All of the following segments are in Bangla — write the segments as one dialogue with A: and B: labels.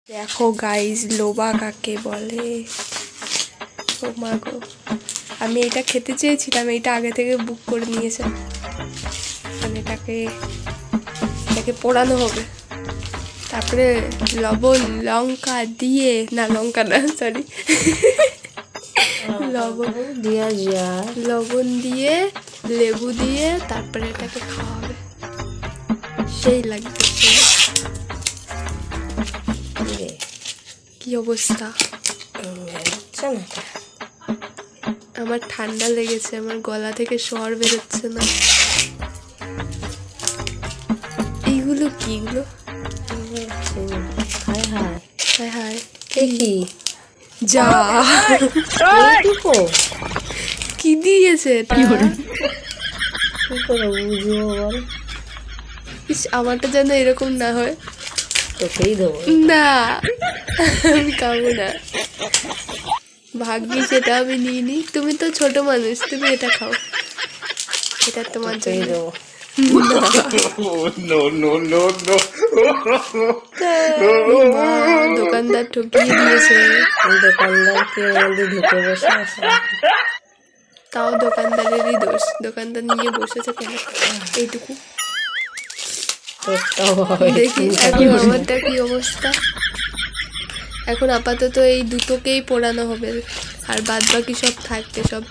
A: দেখো গাইস, লোবা কাকে বলে। ও মা গো, আমি এটা খেতে চেয়েছিলাম, এটা আগে থেকে বুক করে নিয়েছে। মানে এটাকে পোড়ানো হবে, তারপরে লবণ লঙ্কা দিয়ে, না লঙ্কা না সরি, লবণ দিয়ে লেবু দিয়ে তারপরে এটাকে খাওয়া হবে। সেই লাগবে। কি অবস্থা? আমার ঠান্ডা লেগেছে, আমার গলা থেকে স্বর বেরোচ্ছে না। এইগুলো কি? এগুলো হায় হায়
B: কি
A: যা কি দিয়েছে এটা? আমারটা যেন এরকম না হয়।
B: তোকেই দেবো
A: না, আমি খাবো না। ভাগ্যি সেটা আমি নিইনি। তুমি তো ছোট মানুষ, তুমি এটা খাও। এটা তোমার জন্য দেবো। দোকানদার ঠকিয়ে দিয়েছে।
B: দোকানদারকে আমাদের ঢুকে বসে আছে।
A: তাও দোকানদারেরই দোষ। দোকানদার নিয়ে বসেছে কেন? এইটুকু দেখি এখন আমারটা কি অবস্থা। এখন আপাতত এই দুটোকেই পোড়ানো হবে, আর বাদ বাকি সব থাকবে। সব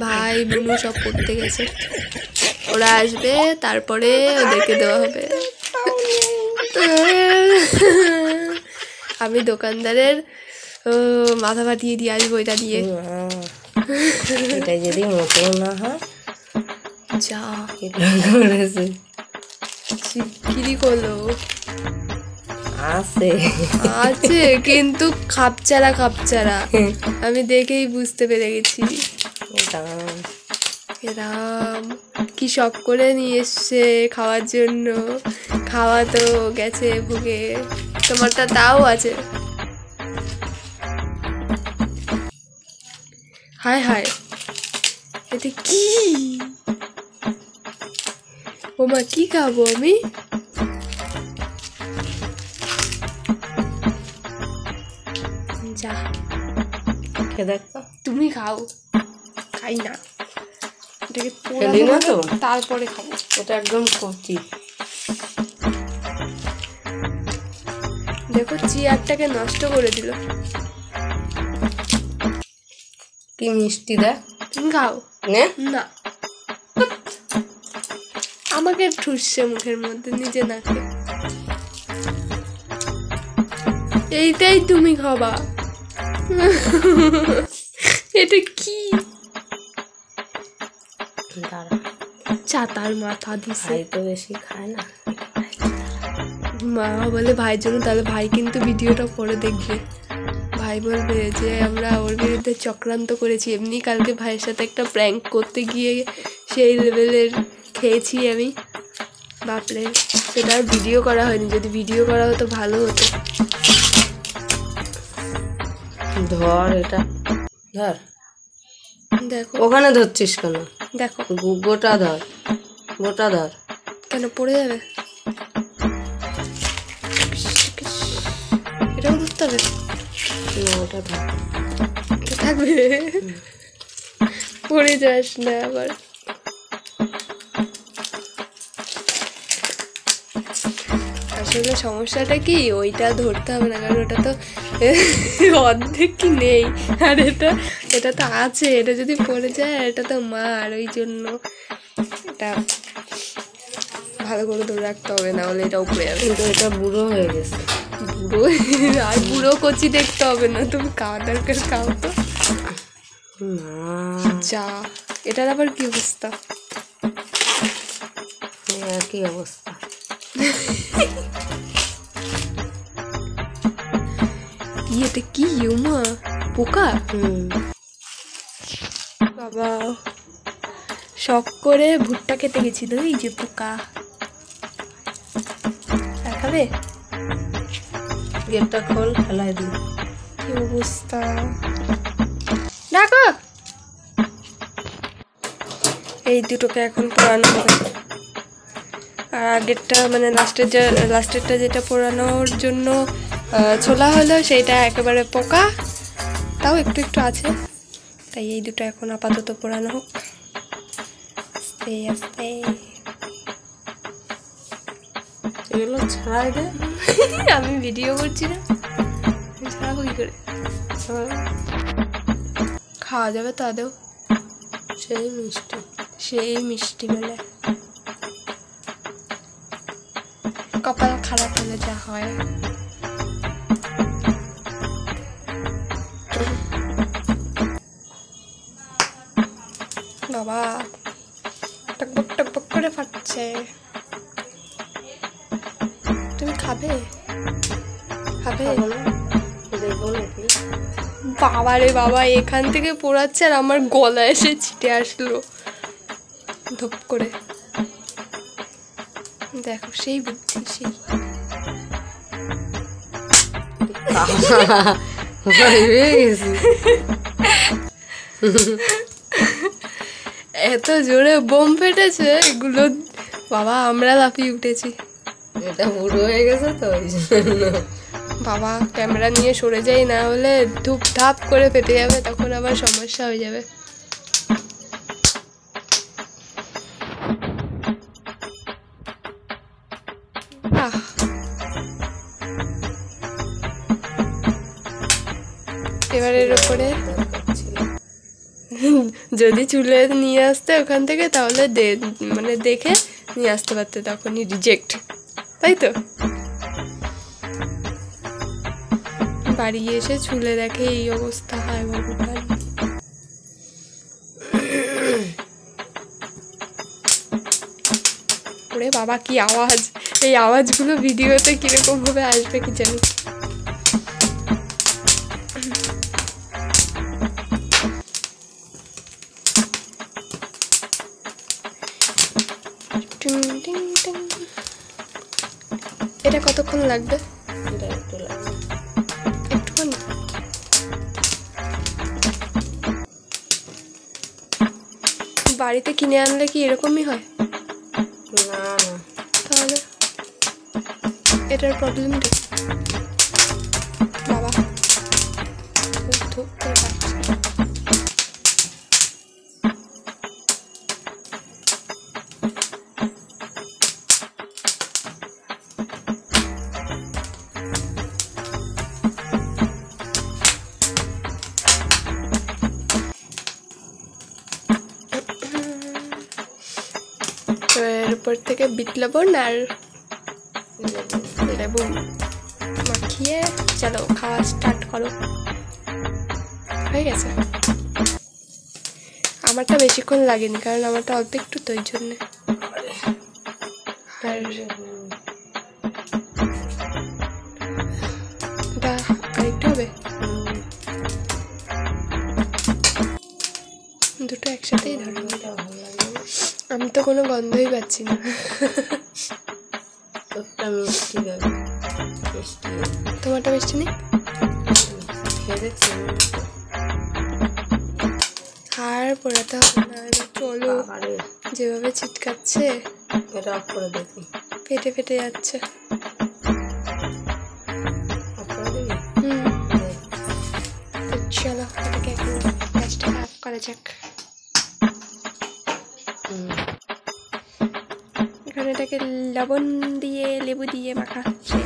A: ভাই বোন সব পড়তে গেছে, ওরা আসবে, তারপরে ওদেরকে দেওয়া হবে। আমি দোকানদারের মাথা ফাটিয়ে দিয়ে আসবো এটা দিয়ে।
B: এটা যদি মতো না হয়
A: যা
B: করেছে
A: কি করলো? আছে কিন্তু খাপচারা খাপচারা, আমি দেখেই বুঝতে পেরে গেছি। এরাম কি শখ করে নিয়ে এসছে খাওয়ার জন্য। খাওয়া তো গেছে ভুগে, তোমারটা তাও আছে। হায় হায়, এটা কি? ও মা, কি খাবো আমি? যা
B: দেখো,
A: তুমি খাও, খাই না। এটাকে তারপরে খাবো।
B: ওটা একদম কচি।
A: দেখো, চেয়ারটাকে নষ্ট করে দিল।
B: কি মিষ্টি দেখ।
A: তুমি খাও না, আমাকে ঠুসছে মুখের মধ্যে, নিজে নাকে। এইটাই তুমি খাবা? এটা কি? চাতার মাথা দিছে।
B: তো বেশি খায় না।
A: মা বলে ভাইয়ের জন্য, তাহলে ভাই কিন্তু ভিডিওটা পরে দেখবে। ভাই বলবে যে আমরা ওর বিরুদ্ধে চক্রান্ত করেছি। এমনি কালকে ভাইয়ের সাথে একটা প্র্যাঙ্ক করতে গিয়ে সেই লেভেলের খেয়েছি আমি, বাপরে। সেটা আর ভিডিও করা হয়নি, যদি ভিডিও করা হতো ভালো হতো।
B: ধর এটা, ধর।
A: দেখো
B: ওখানে ধরছিস কেন?
A: দেখো,
B: গোটা ধর, গোটা ধর।
A: কেন পড়ে যাবে? এটাও ধরতে হবে?
B: ওটা ধর,
A: এটা থাকবে, পড়ে যাস না আবার। আসলে সমস্যাটা কি, ওইটা ধরতে হবে না, কারণ ওটা তো অর্ধেক কি নেই, আর এটা তো আছে। এটা যদি পড়ে যায়, এটা তো মার, ওই জন্য এটা ভালো করে ধরে রাখতে হবে, না হলে এটা উপরে যাবে।
B: কিন্তু এটা বুড়ো হয়ে গেছে।
A: বুড়ো আর বুড়ো কচি দেখতে হবে না, তুমি খাওয়া দরকার খাও তো। যা, এটার আবার কি অবস্থা?
B: একই অবস্থা।
A: এটা কি? উমা, পোকা? বাবা, শখ করে ভুট্টা খেতে গেছিল, এই যে পোকা। খাবে?
B: গেটটা খোল, ফেলাই দিই।
A: কি অবস্থা? দেখো, এই দুটোকে এখন পোড়ানো হবে। আর আগেরটা মানে লাস্টেরটা যেটা পোড়ানোর জন্য ছোলা হলো সেইটা একেবারে পোকা, তাও একটু একটু আছে, তাই এই দুটো এখন আপাতত পোড়ানো হোক আস্তে আস্তে।
B: এগুলো ছাড়াই দে।
A: আমি ভিডিও করছি না, আমি ছাড়াবো কি করে? খাওয়া যাবে তো আদেও?
B: সেই মিষ্টি,
A: সেই মিষ্টি বলে কপাল খারাপ হলে যা হয়। বাবা টকবক টকবক করে ফাটছে। তুমি খাবে? খাবে?
B: খাবো না, দেখবো নাকি।
A: বাবা রে বাবা, এখান থেকে পোড়াচ্ছে আর আমার গলা এসে ছিটে আসলো ধপ করে। দেখো সেই বুদ্ধি, সেই এত জোরে বোম ফেটেছে এগুলো, বাবা আমরা লাফিয়ে উঠেছি।
B: এটা বুড়ো হয়ে গেছে তো ওই জন্য।
A: বাবা ক্যামেরা নিয়ে সরে যাই, না হলে ধূপ ধাপ করে ফেটে যাবে, তখন আবার সমস্যা হয়ে যাবে। আহ এবার এর উপরে যদি চুলে নিয়ে আসতে ওখান থেকে, তাহলে মানে দেখে নিয়ে আসতে পারতে, তখনই রিজেক্ট, তাই তো? বাড়ি এসে চুলে দেখে এই অবস্থা হয় ভগবান। ওরে বাবা কি আওয়াজ! এই আওয়াজগুলো ভিডিওতে কিরকম ভাবে আসবে কি জানি। এটা কতক্ষণ লাগবে?
B: এটা একটু লাগবে,
A: একটুখানি। বাড়িতে কিনে আনলে কি এরকমই হয়?
B: না না,
A: তাহলে এটার প্রবলেমটা বাবা ধুপ ধুপ করে কাটছে। তো এর উপর থেকে বিট লবণ আর লেবু মাখিয়ে চলো খাওয়া স্টার্ট করো। হয়ে গেছে। আমারটা বেশিক্ষণ লাগেনি, কারণ আমারটা অল্প একটু তো, এই জন্যে। আর এটা আরেকটু হবে, দুটো একসাথেই ধরো। আমি তো কোনো গন্ধই পাচ্ছি না।
B: তোরটা মিষ্টি দেবে, মিষ্টি।
A: তোমারটা মিষ্টি নেই?
B: খেয়ে দেখছি।
A: আর পোড়াতে হবে না, চলো। যেভাবে ছিটকাচ্ছে,
B: এটা অফ করে দেখি,
A: ফেটে ফেটে যাচ্ছে।
B: অফ করে দিবি?
A: তো চলো এটাকে এখন গ্যাসটা অফ করা যাক। এখন এটাকে লবণ দিয়ে লেবু দিয়ে মাখা হচ্ছে।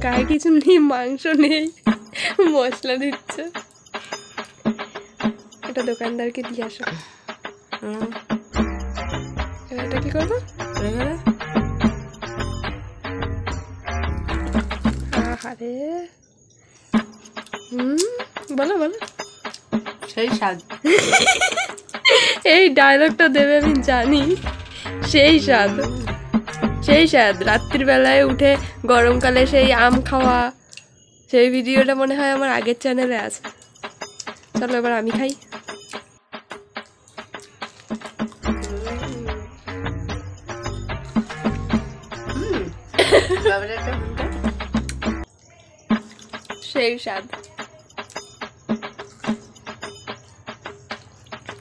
A: গায়ে কিছু নেই, মাংস নেই, মশলা দিচ্ছে। এটা দোকানদারকে দিয়ে আসো। এবার এটা কি করবো? আরে বলো বলো।
B: সেই স্বাদ,
A: এই ডায়লগটা দেবে আমি জানি। সেই স্বাদ, সেই স্বাদ। রাত্রির বেলায় উঠে গরমকালে সেই আম খাওয়া, সেই ভিডিওটা মনে হয় আমার আগের চ্যানেলে আছে। চলো এবার আমি খাই। সেই স্বাদ।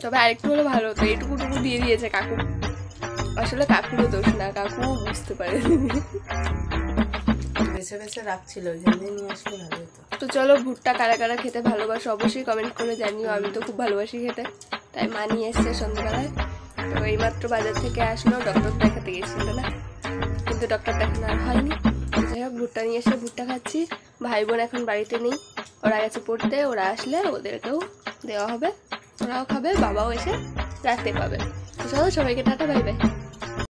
A: তবে আরেকটু হলে ভালো হতো, এইটুকু টুকু দিয়ে দিয়েছে কাকু। আসলে কাকুরও দোষ না, কাকু বুঝতে পারে।
B: বেছে বেছে রাখছিল, ওই জন্য নিয়ে আসলে ভালো হতো।
A: তো চলো, ভুট্টা কারা কারা খেতে ভালোবাসো অবশ্যই কমেন্ট করে জানিও। আমি তো খুব ভালোবাসি খেতে, তাই মা নিয়ে এসছে সন্ধ্যাবেলায়। তো এইমাত্র বাজার থেকে আসলো, ডক্টর দেখাতে গেছিল না, কিন্তু ডক্টর দেখানো আর হয়নি। যাই হোক, ভুট্টা নিয়ে এসে ভুট্টা খাচ্ছি। ভাই বোন এখন বাড়িতে নেই, ওরা গেছে পড়তে। ওরা আসলে ওদেরকেও দেওয়া হবে, ওরাও খাবে, বাবাও এসে রাখতে পাবে। তো চলো, সবাইকে টাটা, বাই বাই।